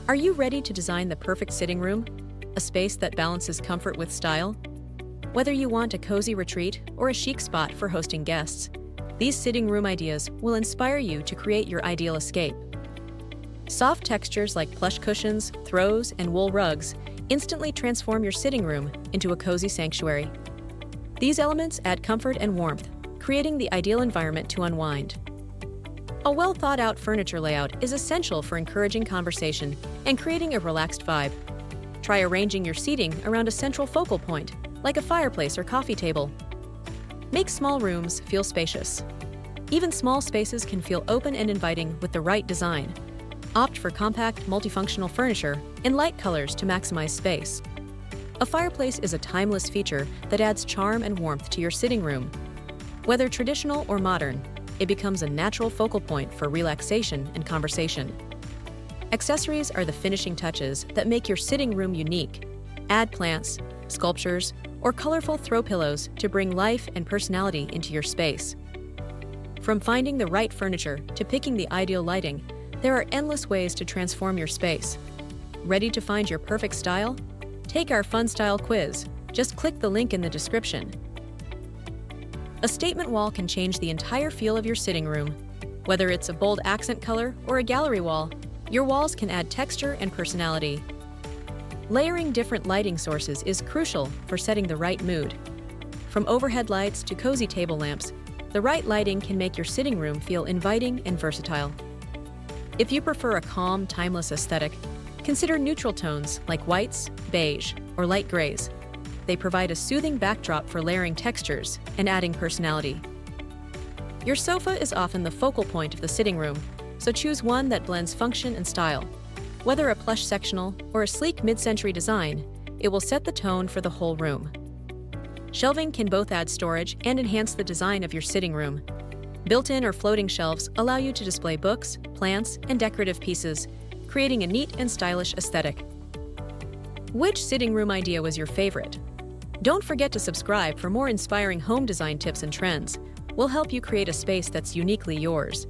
Are you ready to design the perfect sitting room? A space that balances comfort with style? Whether you want a cozy retreat or a chic spot for hosting guests, these sitting room ideas will inspire you to create your ideal escape. Soft textures like plush cushions, throws, and wool rugs instantly transform your sitting room into a cozy sanctuary. These elements add comfort and warmth, creating the ideal environment to unwind. A well-thought-out furniture layout is essential for encouraging conversation and creating a relaxed vibe. Try arranging your seating around a central focal point, like a fireplace or coffee table. Make small rooms feel spacious. Even small spaces can feel open and inviting with the right design. Opt for compact, multifunctional furniture in light colors to maximize space. A fireplace is a timeless feature that adds charm and warmth to your sitting room. Whether traditional or modern, it becomes a natural focal point for relaxation and conversation. Accessories are the finishing touches that make your sitting room unique. Add plants, sculptures, or colorful throw pillows to bring life and personality into your space. From finding the right furniture to picking the ideal lighting, there are endless ways to transform your space. Ready to find your perfect style? Take our fun style quiz. Just click the link in the description. A statement wall can change the entire feel of your sitting room. Whether it's a bold accent color or a gallery wall, your walls can add texture and personality. Layering different lighting sources is crucial for setting the right mood. From overhead lights to cozy table lamps, the right lighting can make your sitting room feel inviting and versatile. If you prefer a calm, timeless aesthetic, consider neutral tones like whites, beige, or light grays. They provide a soothing backdrop for layering textures and adding personality. Your sofa is often the focal point of the sitting room, so choose one that blends function and style. Whether a plush sectional or a sleek mid-century design, it will set the tone for the whole room. Shelving can both add storage and enhance the design of your sitting room. Built-in or floating shelves allow you to display books, plants, and decorative pieces, creating a neat and stylish aesthetic. Which sitting room idea was your favorite? Don't forget to subscribe for more inspiring home design tips and trends. We'll help you create a space that's uniquely yours.